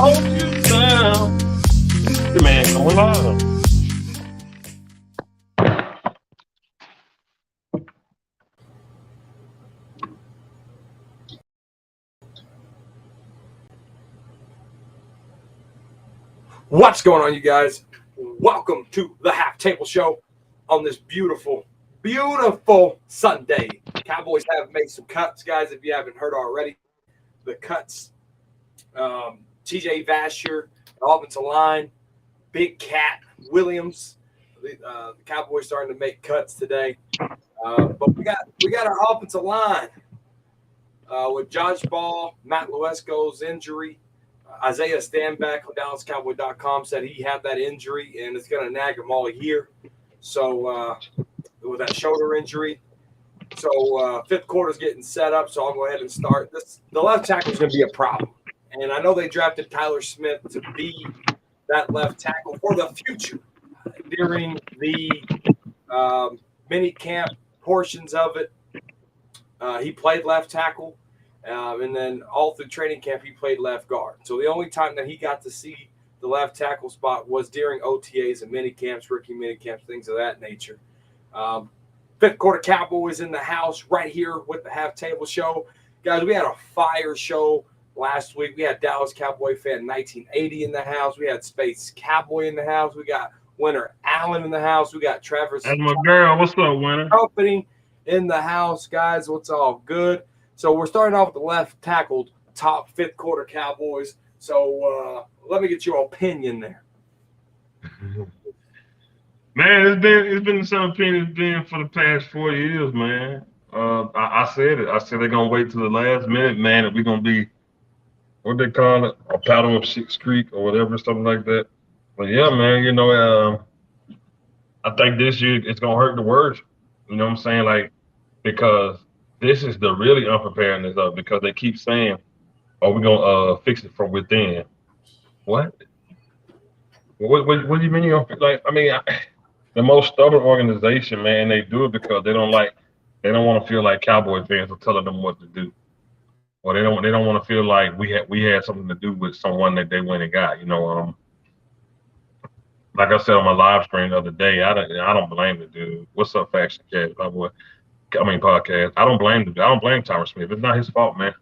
hold you down. The man going live. What's going on, you guys? Welcome to the Half Table Show on this beautiful, beautiful Sunday. Cowboys have made some cuts, guys, if you haven't heard already. The cuts, TJ Vasher, offensive line, Big Cat Williams. The Cowboys starting to make cuts today. But we got our offensive line with Josh Ball, Matt Luesco's injury. Isaiah Stanback on DallasCowboys.com said he had that injury and it's going to nag him all year. So with that shoulder injury. So fifth quarter's getting set up, so I'll go ahead and start. The left tackle is going to be a problem. And I know they drafted Tyler Smith to be that left tackle for the future. During the mini camp portions of it, he played left tackle. And then all through training camp, he played left guard. So the only time that he got to see the left tackle spot was during OTAs and mini camps, rookie mini camps, things of that nature. Fifth quarter Cowboys in the house right here with the Half Table Show. Guys, we had a fire show last week. We had Dallas Cowboy fan 1980 in the house. We had Space Cowboy in the house. We got Winter Allen in the house. We got Travis. That's my girl. What's up, Winter? Company in the house, guys. What's all good? So we're starting off with the left tackled top fifth quarter Cowboys. So let me get your opinion there. Man, it's been the same opinion it's been for the past 4 years, man. I said it. I said they're gonna wait till the last minute, man, and we're gonna be what they call it, a paddle up Sixth Creek or whatever, something like that. But yeah, man, you know, I think this year it's gonna hurt the worst. You know what I'm saying? Like, because this is the really unpreparedness of, because they keep saying, "Oh, we're gonna fix it from within." What? What do you mean? Like, I mean, the most stubborn organization, man. They do it because they don't want to feel like Cowboy fans are telling them what to do, or they don't want to feel like we had something to do with someone that they went and got. You know, like I said on my live stream the other day, I don't blame the dude. What's up, Faction Cat? Podcast. I don't blame Tyler Smith. It's not his fault, man.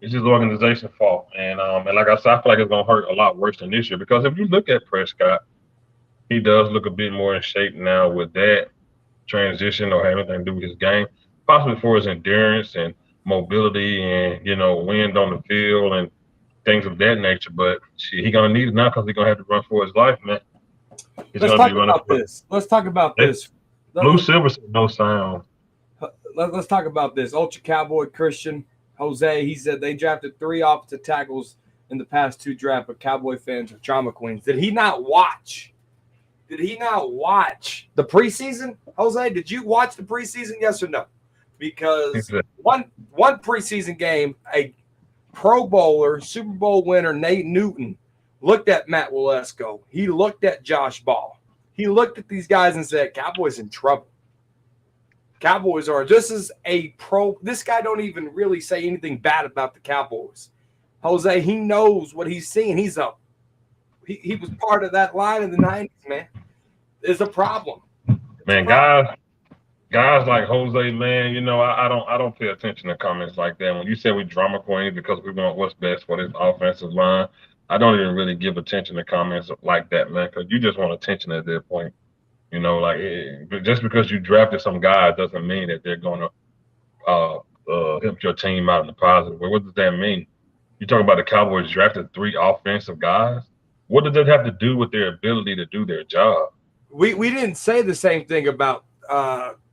It's his organization's fault. And like I said, I feel like it's gonna hurt a lot worse than this year, because if you look at Prescott, he does look a bit more in shape now with that transition or having anything to do with his game, possibly for his endurance and mobility and, you know, wind on the field and things of that nature. But he's gonna need it now because he's gonna have to run for his life, man. Let's talk about this. Blue Silver said no sound. Let's talk about this. Ultra Cowboy Christian Jose, he said they drafted 3 offensive tackles in the past 2 drafts, but Cowboy fans are drama queens. Did he not watch the preseason? Jose, did you watch the preseason? Yes or no? Because one preseason game, a Pro Bowler, Super Bowl winner, Nate Newton, looked at Matt Luesco. He looked at Josh Ball. He looked at these guys and said, Cowboys in trouble. Cowboys are just as a pro. This guy don't even really say anything bad about the Cowboys. Jose, he knows what he's seeing. He was part of that line in the 90s, man. It's a problem. Man, guys like Jose, man, you know, I don't pay attention to comments like that. When you say we drama queens because we want what's best for this offensive line, I don't even really give attention to comments like that, man, because you just want attention at that point. You know, like, just because you drafted some guy doesn't mean that they're going to help your team out in the positive way. What does that mean? You talk about the Cowboys drafted 3 offensive guys. What does that have to do with their ability to do their job? We didn't say the same thing about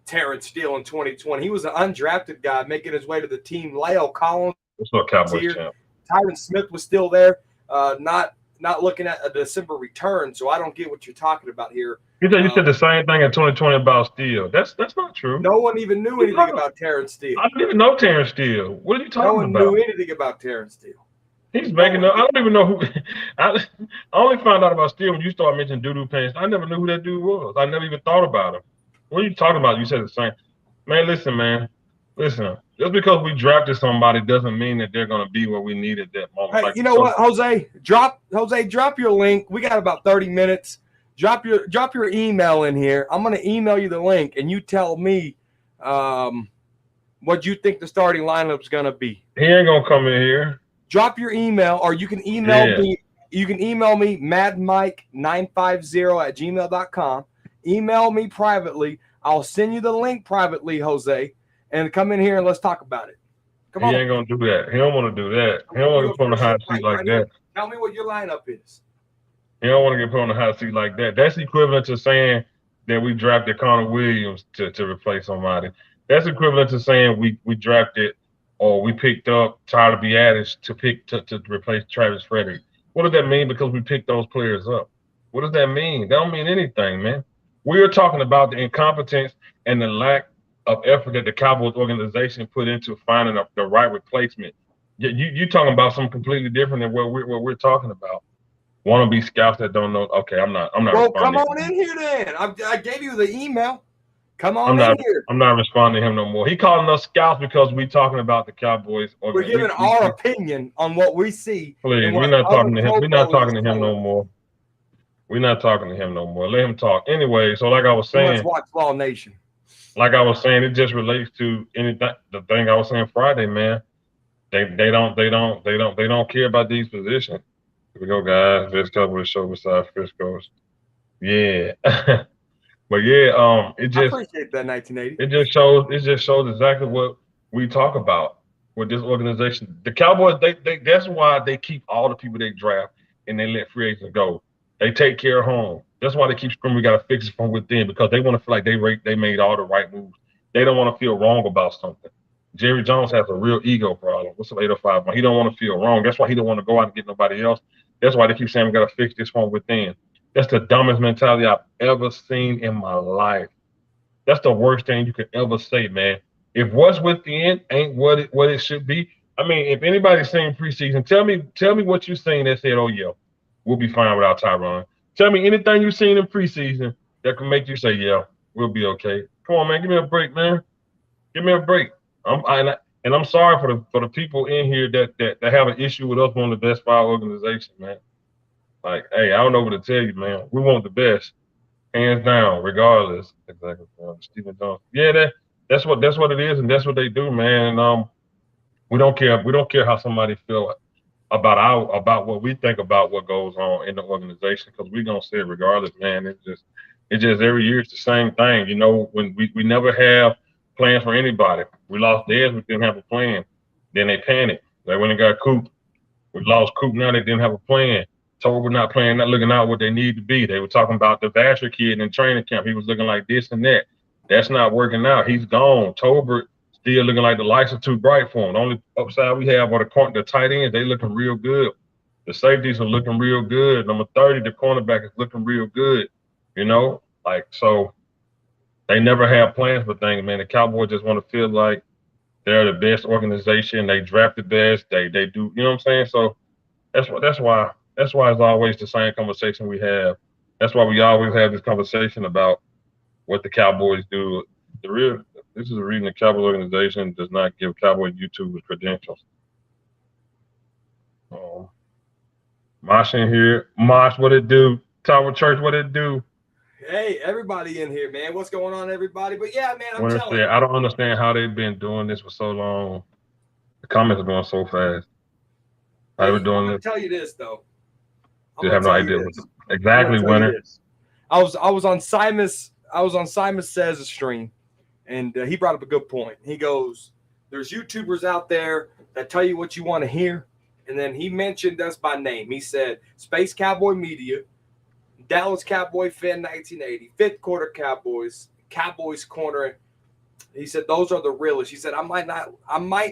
Terrence Steele in 2020. He was an undrafted guy making his way to the team. Leo Collins. What's up, Cowboys champ? Tyron Smith was still there, not looking at a December return. So I don't get what you're talking about here. You said the same thing in 2020 about Steele. That's not true. No one even knew anything about Terrence Steele. I didn't even know Terrence Steele. What are you talking about? No one knew anything about Terrence Steele. He's making up. I don't even know who. I only found out about Steele when you started mentioning Doodoo Pants. I never knew who that dude was. I never even thought about him. What are you talking about? You said the same. Man, listen, man. Listen, just because we drafted somebody doesn't mean that they're going to be where we need at that moment. Hey, Like you know what, Jose? Drop your link. We got about 30 minutes. Drop your email in here. I'm gonna email you the link, and you tell me what you think the starting lineup's gonna be. he ain't gonna come in here. Drop your email, or you can email me. You can email me, madmike950@gmail.com. Email me privately. I'll send you the link privately, Jose, and come in here and let's talk about it. He ain't gonna do that. He don't want to do that. He don't want to put on the hot seat like that. Tell me what your lineup is. He don't want to get put on the hot seat like that. That's equivalent to saying that we drafted Connor Williams to replace somebody. That's equivalent to saying we drafted or we picked up Tyler Biadasz to replace Travis Frederick. What does that mean? Because we picked those players up. What does that mean? That don't mean anything, man. We are talking about the incompetence and the lack of effort that the Cowboys organization put into finding the right replacement. You talking about something completely different than what we're talking about. Wannabe scouts that don't know. Okay, I'm not. Well, come on in here then. I gave you the email. Come on in here. I'm not responding to him no more. He calling us scouts because we talking about the Cowboys. We're giving our opinion on what we see. Please, we're not talking to him. We're not talking to him no more. We're not talking to him no more. Let him talk. Anyway, so like I was saying, let's watch Law Nation. Like I was saying, it just relates to anything. The thing I was saying Friday, man. They don't care about these positions. Here we go, guys. Let's cover the show beside Frisco's. Yeah. But yeah, it just I appreciate that 1980. It just shows exactly what we talk about with this organization. The Cowboys, they that's why they keep all the people they draft and they let free agents go. They take care of home. That's why they keep screaming, we got to fix it from within, because they want to feel like they made all the right moves. They don't want to feel wrong about something. Jerry Jones has a real ego problem. What's up, 805? He don't want to feel wrong. That's why he don't want to go out and get nobody else. That's why they keep saying we got to fix this from within. That's the dumbest mentality I've ever seen in my life. That's the worst thing you could ever say, man. If what's within ain't what it should be. I mean, if anybody's seen preseason, tell me what you seen that said, oh yeah, we'll be fine without Tyron. Tell me anything you've seen in preseason that can make you say, yeah, we'll be okay. Come on, man, give me a break, man. Give me a break. I'm sorry for the people in here that have an issue with us wanting the best for our organization, man. Like, hey, I don't know what to tell you, man. We want the best, hands down, regardless. Exactly. Stephen Jones. Yeah, that's what it is, and that's what they do, man. And we don't care. We don't care how somebody feel about what we think about what goes on in the organization, because we're gonna say it regardless, man. It's just every year it's the same thing. You know, when we never have plans for anybody. We lost theirs, we didn't have a plan. Then they panicked. They went and got Coop. We lost Coop, now they didn't have a plan. Told we're not playing, not looking out what they need to be. They were talking about the Vasher kid in training camp. He was looking like this and that. That's not working out. He's gone. Tolbert still looking like the lights are too bright for him. The only upside we have are the tight ends. They looking real good. The safeties are looking real good. Number 30, the cornerback, is looking real good. You know, like, so they never have plans for things, man. The Cowboys just want to feel like they're the best organization. They draft the best. They do, you know what I'm saying? So that's why it's always the same conversation we have. That's why we always have this conversation about what the Cowboys do. This is a reason the Cowboys organization does not give Cowboys YouTubers credentials. Mosh in here. Mosh, what it do? Tower Church, what it do? Hey, everybody in here, man. What's going on, everybody? But yeah, man, I'm telling you. I don't understand how they've been doing this for so long. The comments are going so fast. How they were doing this. I'll tell you this, though. You have no idea exactly when it. I was on Simon Says' stream, and he brought up a good point. He goes, "There's YouTubers out there that tell you what you want to hear," and then he mentioned us by name. He said, "Space Cowboy Media, Dallas Cowboy Fan 1980, Fifth Quarter Cowboys, Cowboys Corner." He said, "Those are the realest." He said, I might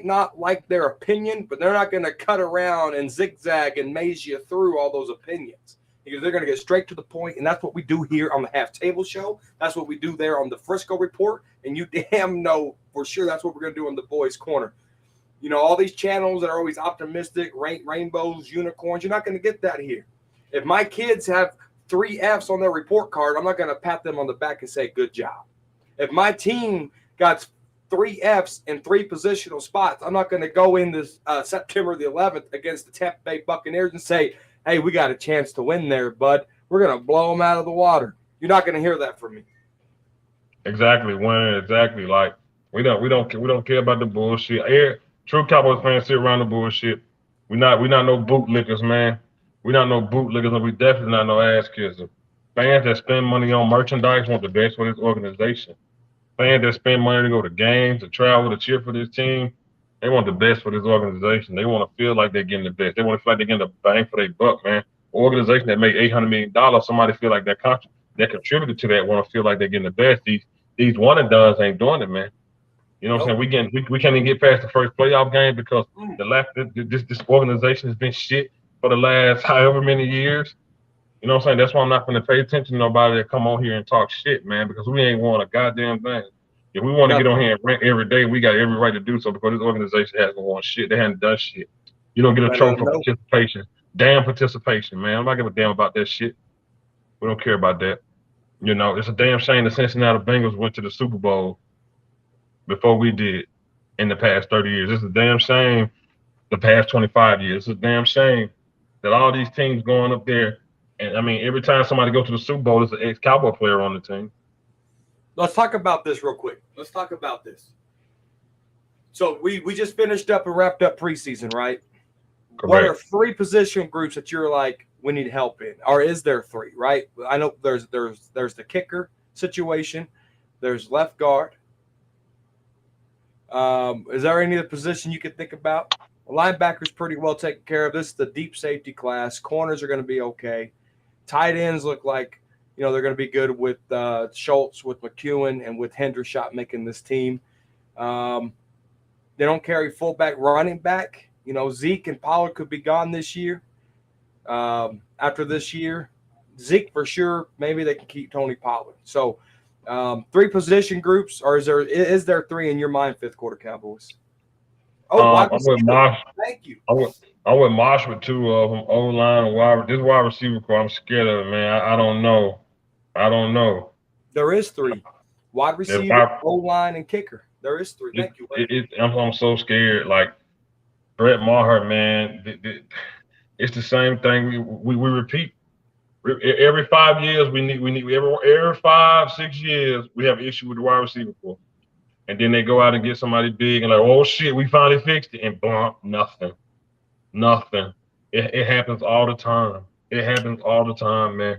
not like their opinion, but they're not going to cut around and zigzag and maze you through all those opinions. Because they're going to get straight to the point, and that's what we do here on the Half Table Show. That's what we do there on the Frisco Report, and you damn know for sure that's what we're going to do on the Boys Corner. You know, all these channels that are always optimistic, rainbows, unicorns, you're not going to get that here. If my kids have 3 Fs on their report card, I'm not going to pat them on the back and say, good job. If my team got 3 Fs in 3 positional spots. I'm not going to go in this September the 11th against the Tampa Bay Buccaneers and say, hey, we got a chance to win there, bud. We're going to blow them out of the water. You're not going to hear that from me. Exactly, winning. Exactly. Like we don't care about the bullshit. True Cowboys fans sit around the bullshit. We not no bootlickers, man. We not no bootlickers, and we definitely not no ass kissers. Fans that spend money on merchandise want the best for this organization. Fans that spend money to go to games, to travel, to cheer for this team, they want the best for this organization. They want to feel like they're getting the best. They want to feel like they're getting the bang for their buck, man. Organization that made $800 million, somebody feel like that contributed to that want to feel like they're getting the best. These one and dones ain't doing it, man. You know what I'm saying? We can't even get past the first playoff game because this organization has been shit for the last however many years. You know what I'm saying? That's why I'm not going to pay attention to nobody that come on here and talk shit, man, because we ain't won a goddamn thing. If we want to get on here and rant every day, we got every right to do so because this organization hasn't won shit. They haven't done shit. You don't get a trophy for participation. Damn participation, man. I'm not giving a damn about that shit. We don't care about that. You know, it's a damn shame the Cincinnati Bengals went to the Super Bowl before we did in the past 30 years. It's a damn shame the past 25 years. It's a damn shame that all these teams going up there. And, I mean, every time somebody goes to the Super Bowl, there's an ex-Cowboy player on the team. Let's talk about this real quick. Let's talk about this. So we just finished up and wrapped up preseason, right? Correct. What are 3 position groups that you're like, we need help in? Or is there 3, right? I know there's the kicker situation. There's left guard. Is there any other position you could think about? Linebacker's pretty well taken care of. This is the deep safety class. Corners are going to be okay. Tight ends look like, you know, they're going to be good with Schultz, with McEwen, and with Hendershot making this team. They don't carry fullback, running back. You know, Zeke and Pollard could be gone this year. After this year, Zeke for sure. Maybe they can keep Tony Pollard. So 3 position groups, or is there 3 in your mind? Fifth quarter Cowboys. I went Marsh. Thank you. I went Marsh with 2 of them. O line and wide. This wide receiver core, I'm scared of it, man. I don't know. There is 3. Wide receiver, O line, and kicker. There is 3. Thank you. I'm so scared. Like Brett Maher, man. It's the same thing. We repeat. Every 5 years, we need every 5, 6 years we have an issue with the wide receiver core. And then they go out and get somebody big and like, oh shit, we finally fixed it, and bump, nothing. It happens all the time. It happens all the time, man.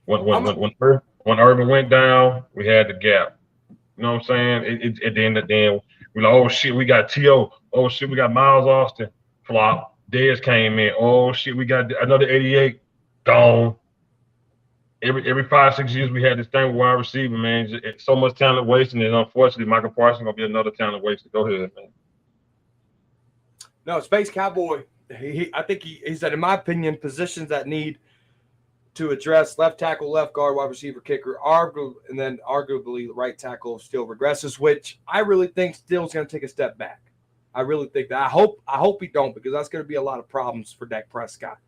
When Urban went down, we had the gap. You know what I'm saying? At the end of the day, we're like, oh shit, we got T.O. Oh shit, we got Miles Austin. Flop. Dez came in. Oh shit, we got another 88. Gone. Every 5, 6 years we had this thing with wide receiver, man. It's so much talent wasted, and unfortunately, Michael Parsons gonna be another talent wasted. Go ahead, man. No, Space Cowboy. I think he said, in my opinion, positions that need to address: left tackle, left guard, wide receiver, kicker, and then arguably right tackle still regresses, which I really think still is going to take a step back. I really think that. I hope he don't, because that's going to be a lot of problems for Dak Prescott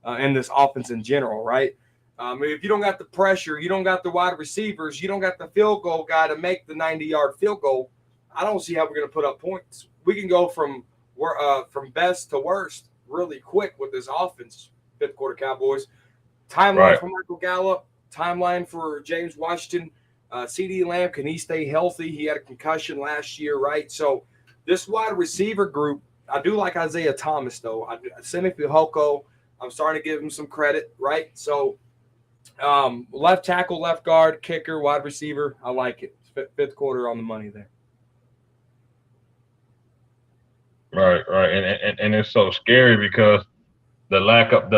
and this offense in general, right? If you don't got the pressure, you don't got the wide receivers, you don't got the field goal guy to make the 90-yard field goal, I don't see how we're going to put up points. We can go from best to worst really quick with this offense. Fifth quarter Cowboys. Timeline for Michael Gallup. Timeline for James Washington. CeeDee Lamb, can he stay healthy? He had a concussion last year, right? So this wide receiver group, I do like Isaiah Thomas, though. Simi Fehoko, I'm starting to give him some credit, right? So left tackle, left guard, kicker, wide receiver, I like it. Fifth quarter on the money there. Right, and it's so scary because the lack of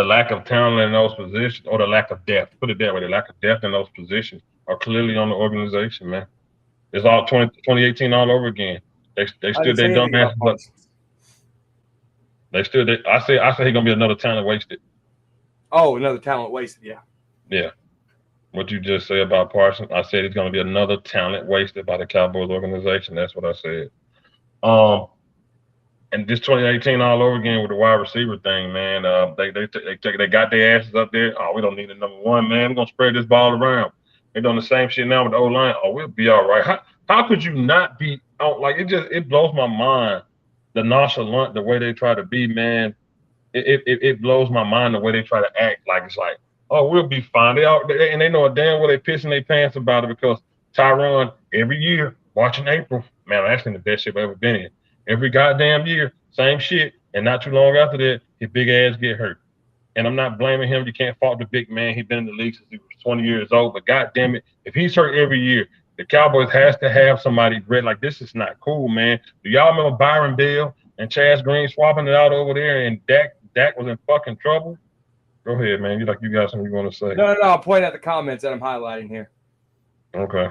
talent in those positions, or the lack of depth. Put it that way, the lack of depth in those positions are clearly on the organization, man. It's all 2018 all over again. They still they dumb asses. I say he's gonna be another talent wasted. Oh, another talent wasted, yeah. Yeah. What you just said about Parsons, I said he's gonna be another talent wasted by the Cowboys organization. That's what I said. And this 2018 all over again with the wide receiver thing, man. They got their asses up there. Oh, we don't need a number 1, man. We're gonna spread this ball around. They're doing the same shit now with the O-line. Oh, we'll be all right. How could you not beat I don't like it. It blows my mind the nonchalant the way they try to be, man. It blows my mind the way they try to act. Like it's like, oh, we'll be fine. And they know damn well they pissing their pants about it because Tyron every year watching April, man, that's been the best shit I've ever been in. Every goddamn year, same shit. And not too long after that, his big ass get hurt. And I'm not blaming him. You can't fault the big man. He's been in the league since he was 20 years old. But goddamn it, if he's hurt every year, the Cowboys has to have somebody ready. Like this is not cool, man. Do y'all remember Byron Bell and Chaz Green swapping it out over there, and Dak was in fucking trouble? Go ahead, man. You got something you want to say? No. I'll point out the comments that I'm highlighting here. Okay.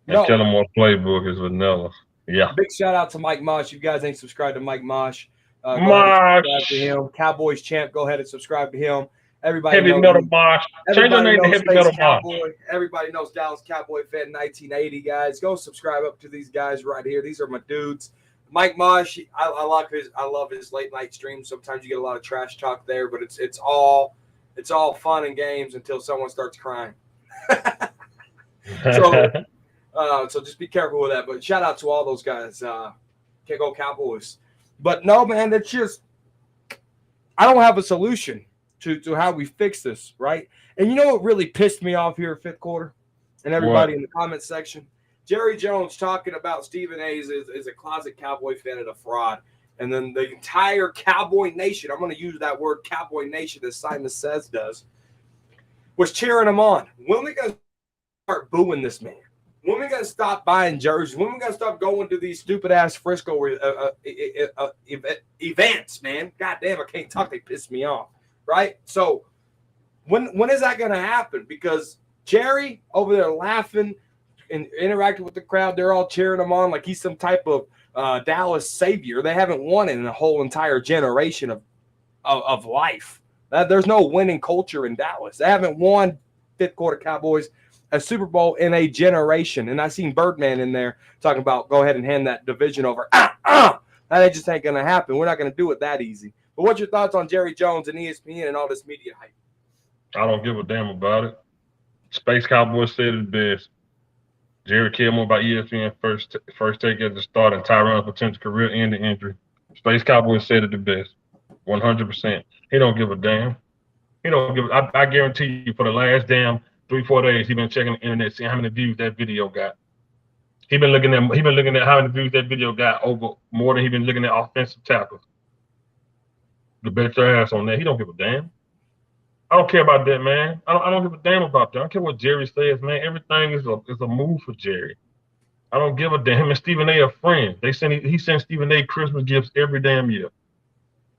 And Kellen Moore's playbook is vanilla. Yeah. Big shout out to Mike Mosh. You guys ain't subscribed to Mike Mosh. Mosh. Subscribe to him. Cowboys champ. Go ahead and subscribe to him. Everybody Heavy knows Metal Mosh. Change your name to Heavy Metal Mosh. Everybody knows Dallas Cowboy fan 1980, guys. Go subscribe up to these guys right here. These are my dudes. Mike Mosh, I love his late night streams. Sometimes you get a lot of trash talk there, but it's all fun and games until someone starts crying. So just be careful with that. But shout out to all those guys. Can't go Cowboys. But no, man, it's just I don't have a solution to how we fix this, right? And you know what really pissed me off here at fifth quarter? And everybody in the comment section? Jerry Jones talking about Stephen A. is a closet Cowboy fan and a fraud. And then the entire Cowboy Nation, I'm going to use that word Cowboy Nation as Simon Says does, was cheering him on. When we going to start booing this man? When we going to stop buying jerseys? When we going to stop going to these stupid-ass Frisco events, man? God damn, I can't talk. They piss me off, right? So when is that going to happen? Because Jerry over there laughing and interacting with the crowd, they're all cheering him on like he's some type of Dallas savior. They haven't won in a whole entire generation of life. There's no winning culture in Dallas. They haven't won fifth quarter Cowboys a Super Bowl in a generation. And I seen Birdman in there talking about go ahead and hand that division over. That just ain't going to happen. We're not going to do it that easy. But what's your thoughts on Jerry Jones and ESPN and all this media hype? I don't give a damn about it. Space Cowboys said it best. Jerry cared more about ESPN first take at the start and Tyron's potential career-ending injury. Space Cowboys said it the best, 100%. He don't give a damn. He don't give. I guarantee you, for the last damn 3-4 days, he been checking the internet, seeing how many views that video got. He been looking at how many views that video got over more than he been looking at offensive tackles. The bet your ass on that. He don't give a damn. I don't care about that, man. I don't give a damn about that. I don't care what Jerry says, man. Everything is a move for Jerry. I don't give a damn. Him and Stephen A. are friends. He sends Stephen A. Christmas gifts every damn year.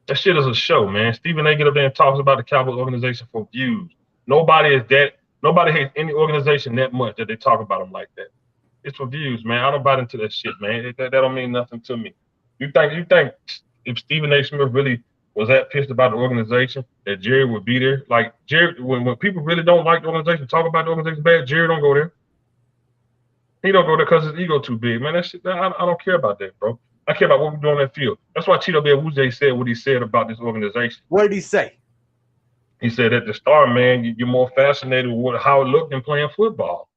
That shit is a show, man. Stephen A. get up there and talks about the Cowboys organization for views. Nobody hates any organization that much that they talk about them like that. It's for views, man. I don't buy into that shit, man. That don't mean nothing to me. You think if Stephen A. Smith really was that pissed about the organization that Jerry would be there? Like Jerry, when people really don't like the organization, talk about the organization bad, Jerry don't go there. He don't go there because his ego too big, man. That shit, I don't care about that, bro. I care about what we're doing on that field. That's why Cheeto Bear Wuze said what he said about this organization. What did he say? He said at the start, man, you're more fascinated with how it looked than playing football.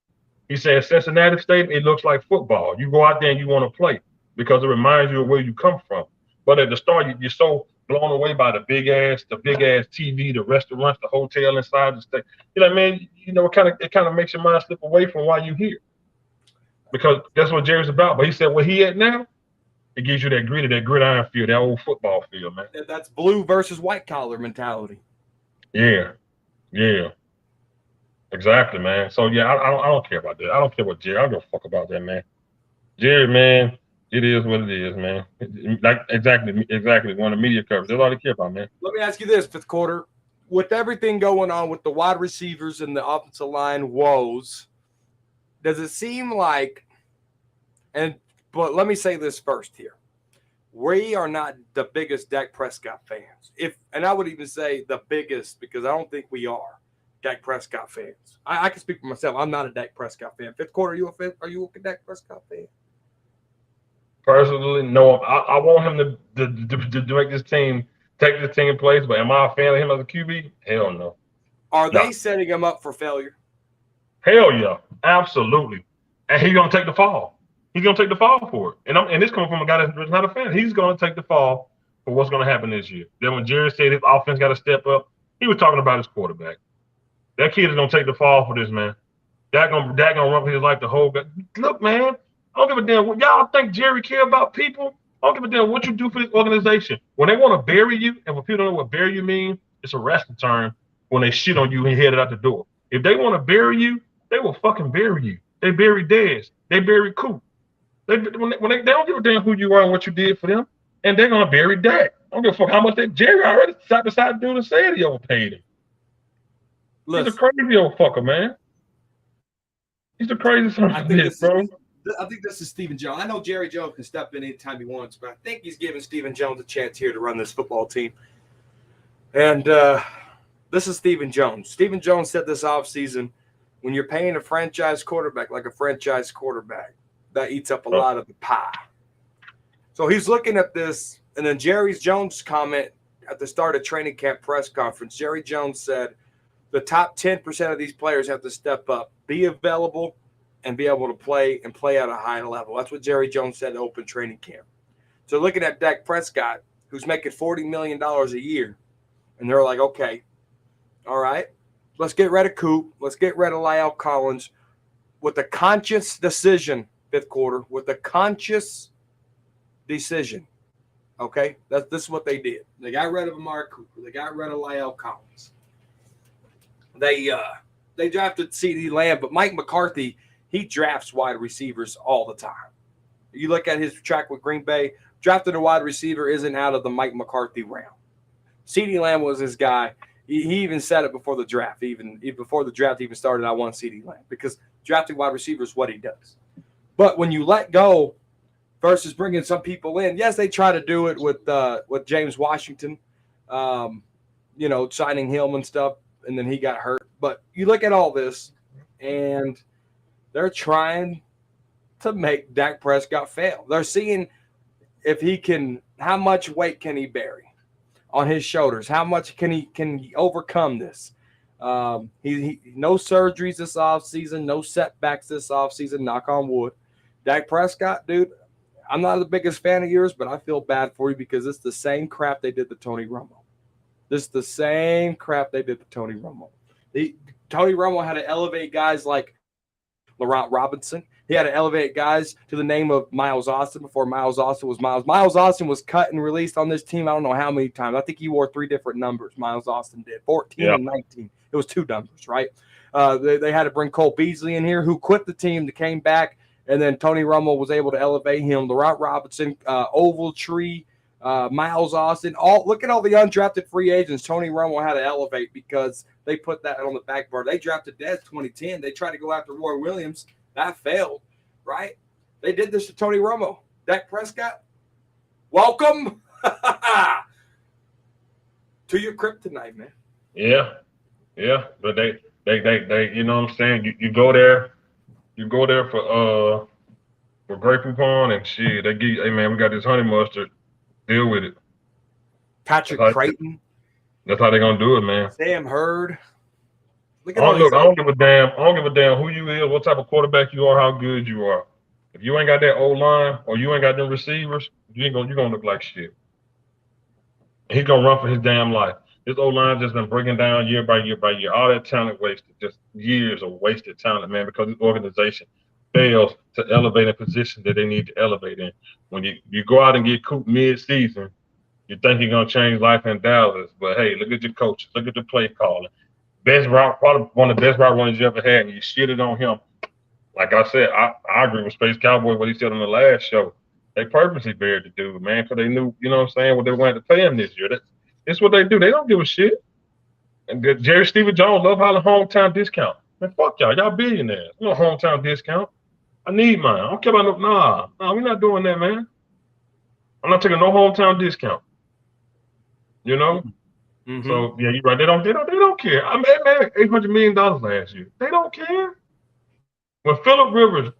He said Cincinnati Stadium, it looks like football. You go out there and you want to play because it reminds you of where you come from. But at the start, you're so blown away by the big ass TV, the restaurants, the hotel inside the state. You're like, man, it kind of makes your mind slip away from why you here. Because that's what Jerry's about. But he said where he at now, it gives you that gridiron feel, that old football feel, man. That's blue versus white collar mentality. Yeah. Exactly, man. So yeah, I don't care about that. I don't care what Jerry. I don't give a fuck about that, man. Jerry, man, it is what it is, man. Like exactly. When the media covers, that's all they care about, man. Let me ask you this: fifth quarter, with everything going on with the wide receivers and the offensive line woes, does it seem like? But let me say this first here: we are not the biggest Dak Prescott fans. And I would even say the biggest because I don't think we are Dak Prescott fans. I can speak for myself. I'm not a Dak Prescott fan. Fifth quarter, are you a Dak Prescott fan? Personally, no. I want him to make this team, take this team in place. But am I a fan of him as a QB? Hell no. Are they setting him up for failure? Hell yeah, absolutely. and he's gonna take the fall. He's gonna take the fall for it. And this coming from a guy that's not a fan. He's gonna take the fall for what's gonna happen this year. Then when Jerry said his offense got to step up, he was talking about his quarterback. That kid is gonna take the fall for this, man. Dak gonna run for his life the whole. Look, man, I don't give a damn. Y'all think Jerry care about people? I don't give a damn what you do for this organization. When they want to bury you, and when people don't know what bury you means, it's a wrestling term. When they shit on you and headed out the door. If they want to bury you, they will fucking bury you. They bury Dez. They bury Coop. They don't give a damn who you are and what you did for them, and they're gonna bury Dak. I don't give a fuck how much that Jerry already sat beside the dude and said he overpaid him. Listen, he's a crazy old fucker, man. He's the craziest son of a bitch, bro. I think this is Stephen Jones. I know Jerry Jones can step in anytime he wants, but I think he's giving Stephen Jones a chance here to run this football team. And this is Stephen Jones. Stephen Jones said this offseason, when you're paying a franchise quarterback like a franchise quarterback, that eats up a lot of the pie. So he's looking at this, and then Jerry Jones' comment at the start of training camp press conference, Jerry Jones said, the top 10% of these players have to step up, be available, and be able to play at a high level. That's what Jerry Jones said at open training camp. So looking at Dak Prescott, who's making $40 million a year, and they're like, okay, all right, let's get rid of Coop. Let's get rid of La'el Collins with a conscious decision, fifth quarter, with a conscious decision. Okay, this is what they did. They got rid of Amari Cooper. They got rid of La'el Collins. They drafted CeeDee Lamb, but Mike McCarthy, he drafts wide receivers all the time. You look at his track with Green Bay, drafting a wide receiver isn't out of the Mike McCarthy realm. CeeDee Lamb was his guy. He even said it before the draft. Even before the draft even started, I want CeeDee Lamb because drafting wide receiver is what he does. But when you let go versus bringing some people in, yes, they try to do it with James Washington, signing him and stuff, and then he got hurt. But you look at all this, and they're trying to make Dak Prescott fail. They're seeing if he can, how much weight can he bury on his shoulders? How much can he overcome this? He no surgeries this offseason, no setbacks this offseason, knock on wood. Dak Prescott, dude, I'm not the biggest fan of yours, but I feel bad for you because it's the same crap they did to Tony Romo. This is the same crap they did to Tony Romo. Tony Romo had to elevate guys like Laurent Robinson. He had to elevate guys to the name of Miles Austin before Miles Austin was Miles. Miles Austin was cut and released on this team I don't know how many times. I think he wore 3 different numbers, Miles Austin did, 14 and 19. It was 2 numbers, right? They had to bring Cole Beasley in here, who quit the team, that came back, and then Tony Romo was able to elevate him. Laurent Robinson, Ovaltree, Miles Austin. Look at all the undrafted free agents Tony Romo had to elevate because they put that on the back burner. They drafted Dez 2010. They tried to go after Roy Williams. That failed, right? They did this to Tony Romo. Dak Prescott, welcome to your kryptonite, man. Yeah. But they you know what I'm saying? You go there for grape poupon and shit. They give you, hey man, we got this honey mustard. Deal with it. Patrick Creighton. That's how they're gonna do it, man. Sam Hurd. I don't give a damn who you is, what type of quarterback you are, how good you are. If you ain't got that O-line or you ain't got them receivers, you're gonna look like shit. And he's gonna run for his damn life. This O-line just been breaking down year by year by year. All that talent wasted, just years of wasted talent, man, because this organization fails to elevate a position that they need to elevate in. When you go out and get Coop mid-season, you think you're gonna change life in Dallas, but hey, look at your coaches, look at the play calling. Best route, probably one of the best route runners you ever had, and you shitted on him. Like I said, I agree with Space Cowboy what he said on the last show. They purposely buried the dude, man, because they knew, you know what I'm saying, what they were going to pay him this year. That's what they do. They don't give a shit. And Jerry Stephen Jones love how the hometown discount. Man, fuck y'all. Y'all billionaires. No hometown discount. I need mine. I don't care about no. Nah, we're not doing that, man. I'm not taking no hometown discount. You know? Mm-hmm. So yeah, you're right. They don't care. I mean, they made $800 million last year. They don't care. When Phillip Rivers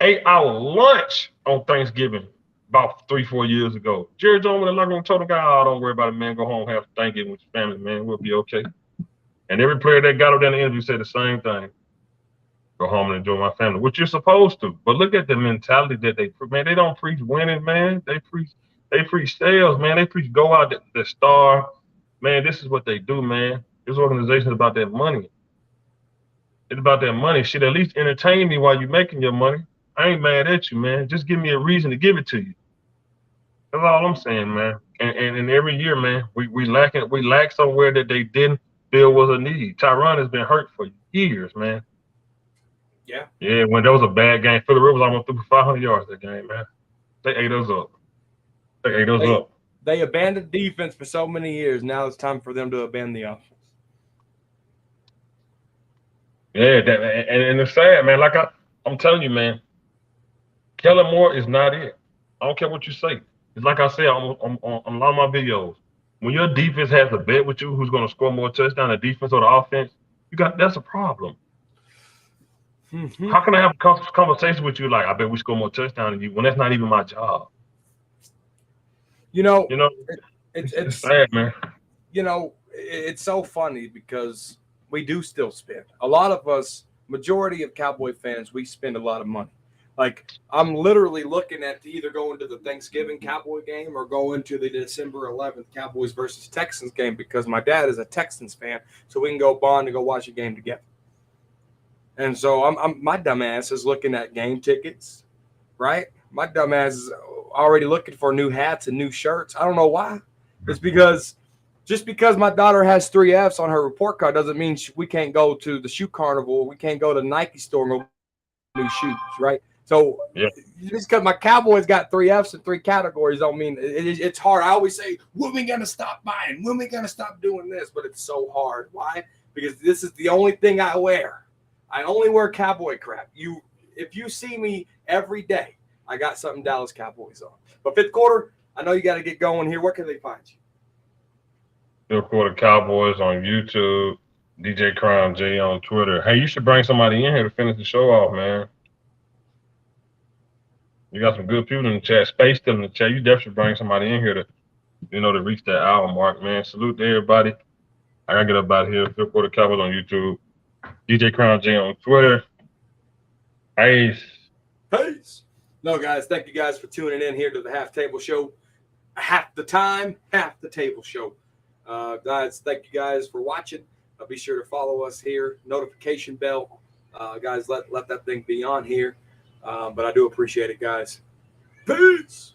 ate our lunch on Thanksgiving about 3-4 years ago, Jerry Jones in the locker room told the guy, "Oh, don't worry about it, man. Go home, have Thanksgiving with your family, man. We'll be okay." And every player that got up there in the interview said the same thing. go home and enjoy my family, which you're supposed to. But look at the mentality that man. They don't preach winning, man. They preach sales, man. They preach go out the star, man. This is what they do, man. This organization is about that money. It's about that money. Shit, at least entertain me while you're making your money. I ain't mad at you, man. Just give me a reason to give it to you. That's all I'm saying, man. And every year, man, we lack somewhere that they didn't feel was a need. Tyron has been hurt for years, man. Yeah. Yeah, when there was a bad game, Phillip Rivers almost threw for 500 yards that game, man. They ate us up. They abandoned defense for so many years. Now it's time for them to abandon the offense. Yeah, and it's sad, man. Like I'm telling you, man, Kellen Moore is not it. I don't care what you say. It's like I said on a lot of my videos. When your defense has a bet with you who's going to score more touchdowns, the defense or the offense, that's a problem. Mm-hmm. How can I have a conversation with you like, I bet we score more touchdowns than you when that's not even my job? It's sad, man. It's so funny because we do still spend. A lot of us, majority of Cowboy fans, we spend a lot of money. Like, I'm literally looking at either going to the Thanksgiving Cowboy game or going to the December 11th Cowboys versus Texans game because my dad is a Texans fan, so we can go bond and go watch a game together. And so my dumbass is looking at game tickets, right? My dumbass is already looking for new hats and new shirts. I don't know why. It's because just because my daughter has 3 Fs on her report card doesn't mean we can't go to the shoe carnival. We can't go to Nike store and go new shoes, right? So just because my Cowboys got 3 Fs in 3 categories don't mean it's hard. I always say, when we going to stop buying? When we going to stop doing this? But it's so hard. Why? Because this is the only thing I wear. I only wear Cowboy crap. If you see me every day, I got something Dallas Cowboys on. But fifth quarter, I know you got to get going here. Where can they find you? Fifth Quarter Cowboys on YouTube, DJ Crown J on Twitter. Hey, you should bring somebody in here to finish the show off, man. You got some good people in the chat. Space still in the chat. You definitely should bring somebody in here to, to reach that hour mark, man. Salute to everybody. I gotta get up out here. Fifth Quarter Cowboys on YouTube. DJ Crown J on Twitter. Peace. No, guys, thank you guys for tuning in here to the Half Table Show. Half the time, half the table show. Guys, thank you guys for watching. Be sure to follow us here. Notification bell. Guys, let that thing be on here. But I do appreciate it, guys. Peace.